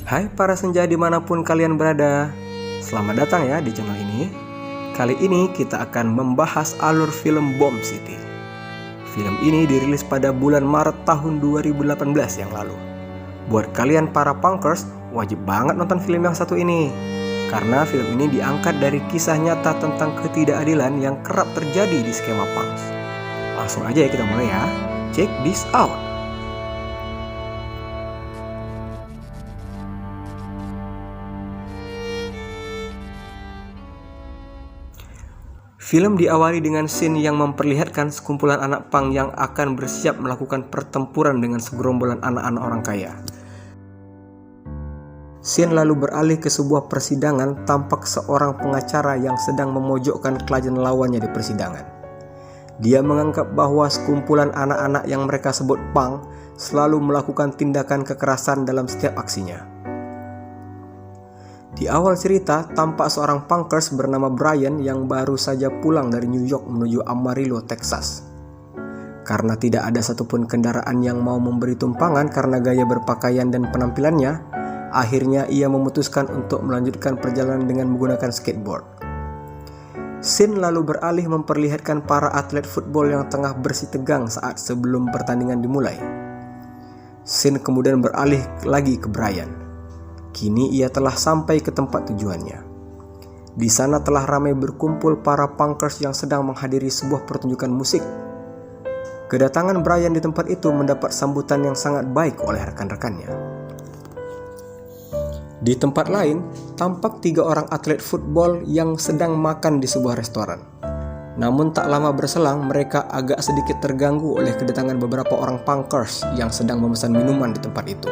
Hai para senja dimanapun kalian berada, selamat datang ya di channel ini. Kali ini kita akan membahas alur film Bomb City. Film ini dirilis pada bulan Maret tahun 2018 yang lalu. Buat kalian para punkers, wajib banget nonton film yang satu ini, karena film ini diangkat dari kisah nyata tentang ketidakadilan yang kerap terjadi di skema punks. Langsung aja ya kita mulai ya. Check this out. Film diawali dengan scene yang memperlihatkan sekumpulan anak punk yang akan bersiap melakukan pertempuran dengan segerombolan anak-anak orang kaya. Scene lalu beralih ke sebuah persidangan, tampak seorang pengacara yang sedang memojokkan klien lawannya di persidangan. Dia menganggap bahwa sekumpulan anak-anak yang mereka sebut punk selalu melakukan tindakan kekerasan dalam setiap aksinya. Di awal cerita, tampak seorang punkers bernama Brian yang baru saja pulang dari New York menuju Amarillo, Texas. Karena tidak ada satupun kendaraan yang mau memberi tumpangan karena gaya berpakaian dan penampilannya, akhirnya ia memutuskan untuk melanjutkan perjalanan dengan menggunakan skateboard. Scene lalu beralih memperlihatkan para atlet football yang tengah bersitegang saat sebelum pertandingan dimulai. Scene kemudian beralih lagi ke Brian. Kini ia telah sampai ke tempat tujuannya. Di sana telah ramai berkumpul para punkers yang sedang menghadiri sebuah pertunjukan musik. Kedatangan Brian di tempat itu mendapat sambutan yang sangat baik oleh rekan-rekannya. Di tempat lain, tampak 3 orang atlet football yang sedang makan di sebuah restoran. Namun tak lama berselang, mereka agak sedikit terganggu oleh kedatangan beberapa orang punkers yang sedang memesan minuman di tempat itu.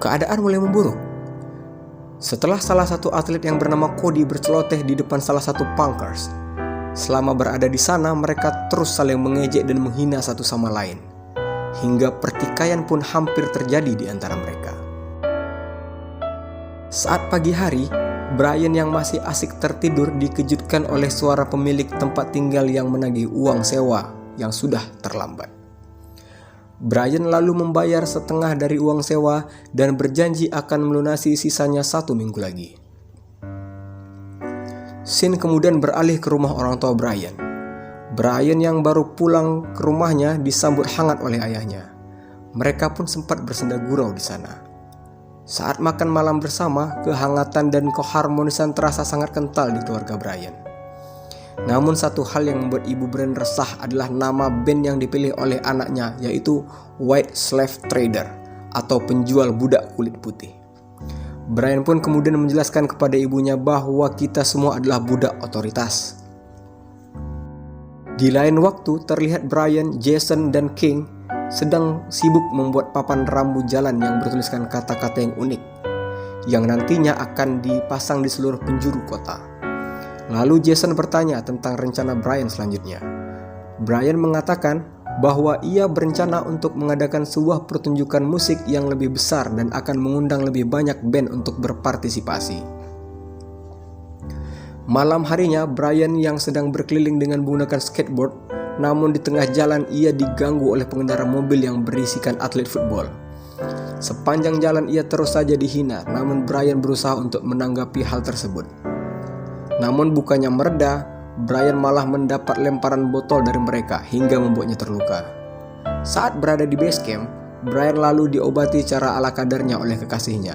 Keadaan mulai memburuk. Setelah salah satu atlet yang bernama Cody berceloteh di depan salah satu punkers. Selama berada di sana, mereka terus saling mengejek dan menghina satu sama lain. Hingga pertikaian pun hampir terjadi di antara mereka. Saat pagi hari, Brian yang masih asik tertidur dikejutkan oleh suara pemilik tempat tinggal yang menagih uang sewa yang sudah terlambat. Brian lalu membayar setengah dari uang sewa dan berjanji akan melunasi sisanya 1 minggu lagi. Scene kemudian beralih ke rumah orang tua Brian. Brian yang baru pulang ke rumahnya disambut hangat oleh ayahnya. Mereka pun sempat bersenda gurau di sana. Saat makan malam bersama, kehangatan dan keharmonisan terasa sangat kental di keluarga Brian. Namun satu hal yang membuat ibu Brian resah adalah nama band yang dipilih oleh anaknya, yaitu White Slave Trader atau penjual budak kulit putih. Brian pun kemudian menjelaskan kepada ibunya bahwa kita semua adalah budak otoritas. Di lain waktu terlihat Brian, Jason, dan King sedang sibuk membuat papan rambu jalan yang bertuliskan kata-kata yang unik, yang nantinya akan dipasang di seluruh penjuru kota. Lalu Jason bertanya tentang rencana Brian selanjutnya. Brian mengatakan bahwa ia berencana untuk mengadakan sebuah pertunjukan musik yang lebih besar dan akan mengundang lebih banyak band untuk berpartisipasi. Malam harinya, Brian yang sedang berkeliling dengan menggunakan skateboard, namun di tengah jalan ia diganggu oleh pengendara mobil yang berisikan atlet football. Sepanjang jalan ia terus saja dihina, namun Brian berusaha untuk menanggapi hal tersebut. Namun bukannya mereda, Brian malah mendapat lemparan botol dari mereka hingga membuatnya terluka. Saat berada di base camp, Brian lalu diobati cara ala kadarnya oleh kekasihnya.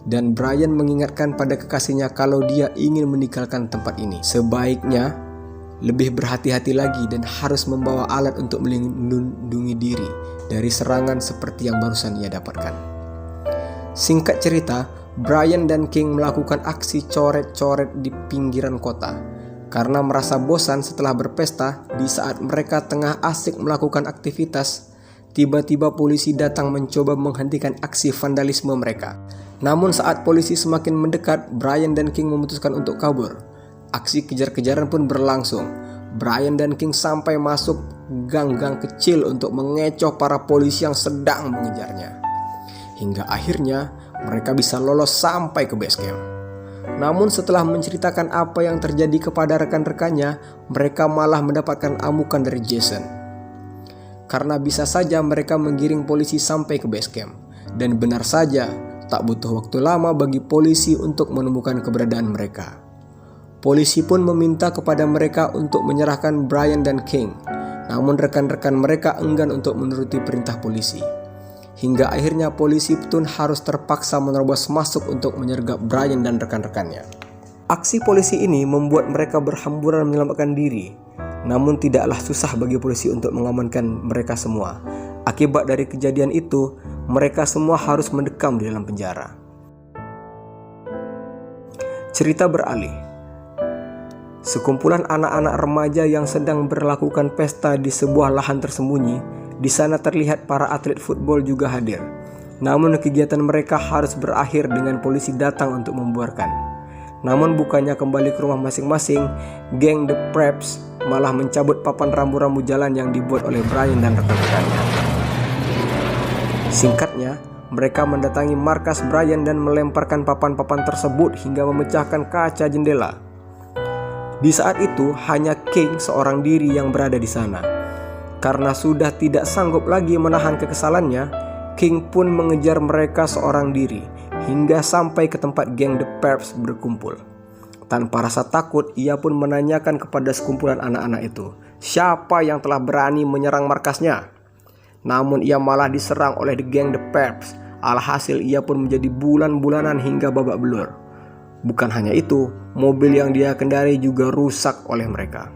Dan Brian mengingatkan pada kekasihnya kalau dia ingin meninggalkan tempat ini. Sebaiknya lebih berhati-hati lagi dan harus membawa alat untuk melindungi diri dari serangan seperti yang barusan ia dapatkan. Singkat cerita, Brian dan King melakukan aksi coret-coret di pinggiran kota karena merasa bosan setelah berpesta. Di saat mereka tengah asik melakukan aktivitas, tiba-tiba polisi datang mencoba menghentikan aksi vandalisme mereka. Namun saat polisi semakin mendekat, Brian dan King memutuskan untuk kabur. Aksi kejar-kejaran pun berlangsung. Brian dan King sampai masuk gang-gang kecil untuk mengecoh para polisi yang sedang mengejarnya. Hingga akhirnya mereka bisa lolos sampai ke base camp. Namun setelah menceritakan apa yang terjadi kepada rekan-rekannya, mereka malah mendapatkan amukan dari Jason. Karena bisa saja mereka menggiring polisi sampai ke base camp. Dan benar saja, Tak butuh waktu lama bagi polisi untuk menemukan keberadaan mereka. Polisi pun meminta kepada mereka untuk menyerahkan Brian dan King. Namun rekan-rekan mereka enggan untuk menuruti perintah polisi. Hingga akhirnya polisi pun harus terpaksa menerobos masuk untuk menyergap Brian dan rekan-rekannya. Aksi polisi ini membuat mereka berhamburan menyelamatkan diri. Namun tidaklah susah bagi polisi untuk mengamankan mereka semua. Akibat dari kejadian itu, mereka semua harus mendekam di dalam penjara. Cerita beralih. Sekumpulan anak-anak remaja yang sedang berlakukan pesta di sebuah lahan tersembunyi. Di sana terlihat para atlet football juga hadir. Namun kegiatan mereka harus berakhir dengan polisi datang untuk membubarkan. Namun bukannya kembali ke rumah masing-masing, geng The Preps malah mencabut papan rambu-rambu jalan yang dibuat oleh Brian dan rekan-rekannya. Singkatnya, mereka mendatangi markas Brian dan melemparkan papan-papan tersebut hingga memecahkan kaca jendela. Di saat itu, hanya King seorang diri yang berada di sana. Karena sudah tidak sanggup lagi menahan kekesalannya, King pun mengejar mereka seorang diri hingga sampai ke tempat geng The Preps berkumpul. Tanpa rasa takut, ia pun menanyakan kepada sekumpulan anak-anak itu, siapa yang telah berani menyerang markasnya. Namun ia malah diserang oleh geng The Preps. Alhasil ia pun menjadi bulan-bulanan hingga babak belur. Bukan hanya itu, mobil yang dia kendarai juga rusak oleh mereka.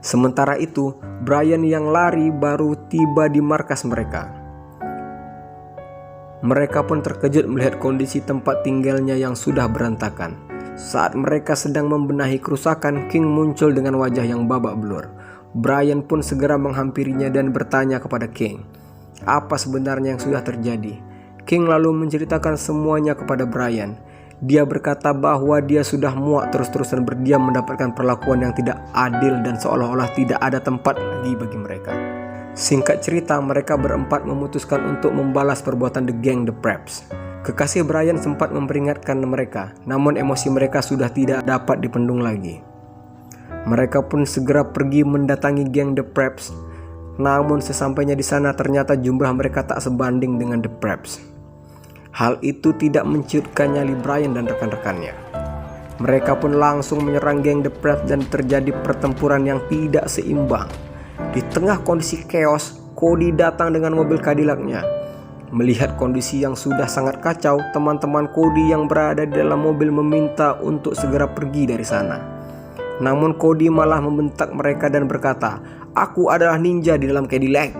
Sementara itu, Brian yang lari baru tiba di markas mereka. Mereka pun terkejut melihat kondisi tempat tinggalnya yang sudah berantakan. Saat mereka sedang membenahi kerusakan, King muncul dengan wajah yang babak belur. Brian pun segera menghampirinya dan bertanya kepada King, apa sebenarnya yang sudah terjadi. King lalu menceritakan semuanya kepada Brian. Dia berkata bahwa dia sudah muak terus-terusan berdiam mendapatkan perlakuan yang tidak adil dan seolah-olah tidak ada tempat lagi bagi mereka. Singkat cerita, mereka berempat memutuskan untuk membalas perbuatan The Gang The Preps. Kekasih Brian sempat memperingatkan mereka, namun emosi mereka sudah tidak dapat dipendung lagi. Mereka pun segera pergi mendatangi geng The Preps. Namun sesampainya di sana ternyata jumlah mereka tak sebanding dengan The Preps. Hal itu tidak menciutkan nyali Brian dan rekan-rekannya. Mereka pun langsung menyerang geng The Preps dan terjadi pertempuran yang tidak seimbang. Di tengah kondisi chaos, Cody datang dengan mobil Cadillac-nya. Melihat kondisi yang sudah sangat kacau, teman-teman Cody yang berada di dalam mobil meminta untuk segera pergi dari sana. Namun Cody malah membentak mereka dan berkata, "Aku adalah ninja di dalam Cadillac."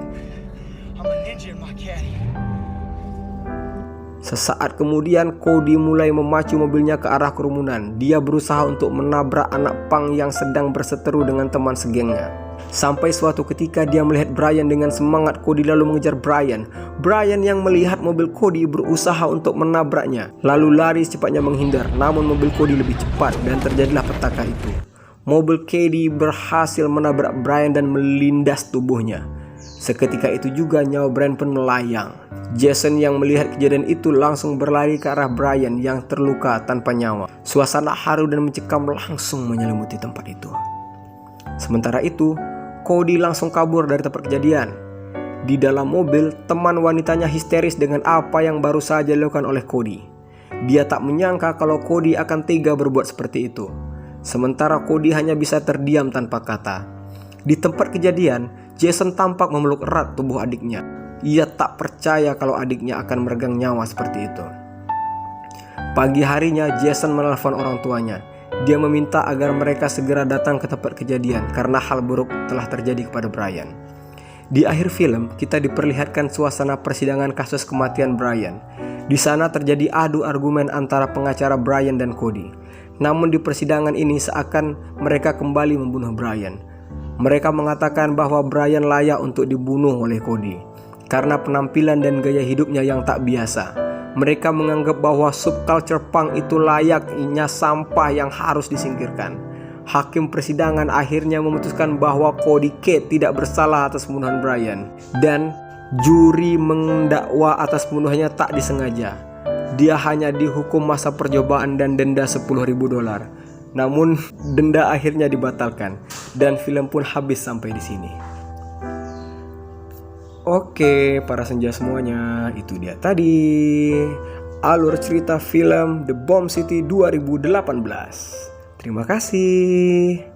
Sesaat kemudian Cody mulai memacu mobilnya ke arah kerumunan. Dia berusaha untuk menabrak anak pang yang sedang berseteru dengan teman segengnya. Sampai suatu ketika dia melihat Brian dengan semangat, Cody lalu mengejar Brian. Brian yang melihat mobil Cody berusaha untuk menabraknya, lalu lari secepatnya menghindar. Namun mobil Cody lebih cepat dan terjadilah petaka itu. Mobil Cody berhasil menabrak Brian dan melindas tubuhnya. Seketika itu juga nyawa Brian pun melayang. Jason yang melihat kejadian itu langsung berlari ke arah Brian yang terluka tanpa nyawa. Suasana haru dan mencekam langsung menyelimuti tempat itu. Sementara itu, Cody langsung kabur dari tempat kejadian. Di dalam mobil, teman wanitanya histeris dengan apa yang baru saja dilakukan oleh Cody. Dia tak menyangka kalau Cody akan tega berbuat seperti itu. Sementara Cody hanya bisa terdiam tanpa kata. Di tempat kejadian, Jason tampak memeluk erat tubuh adiknya. Ia tak percaya kalau adiknya akan meregang nyawa seperti itu. Pagi harinya, Jason menelpon orang tuanya. Dia meminta agar mereka segera datang ke tempat kejadian karena hal buruk telah terjadi kepada Brian. Di akhir film, kita diperlihatkan suasana persidangan kasus kematian Brian. Di sana terjadi adu argumen antara pengacara Brian dan Cody. Namun di persidangan ini seakan mereka kembali membunuh Brian. Mereka mengatakan bahwa Brian layak untuk dibunuh oleh Cody karena penampilan dan gaya hidupnya yang tak biasa. Mereka menganggap bahwa subculture punk itu layaknya sampah yang harus disingkirkan. Hakim persidangan akhirnya memutuskan bahwa Cody Kate tidak bersalah atas pembunuhan Brian. Dan juri mendakwa atas pembunuhannya tak disengaja. Dia hanya dihukum masa percobaan dan denda $10.000. Namun denda akhirnya dibatalkan dan film pun habis sampai di sini. Oke, para senja semuanya, itu dia tadi alur cerita film The Bomb City 2018. Terima kasih.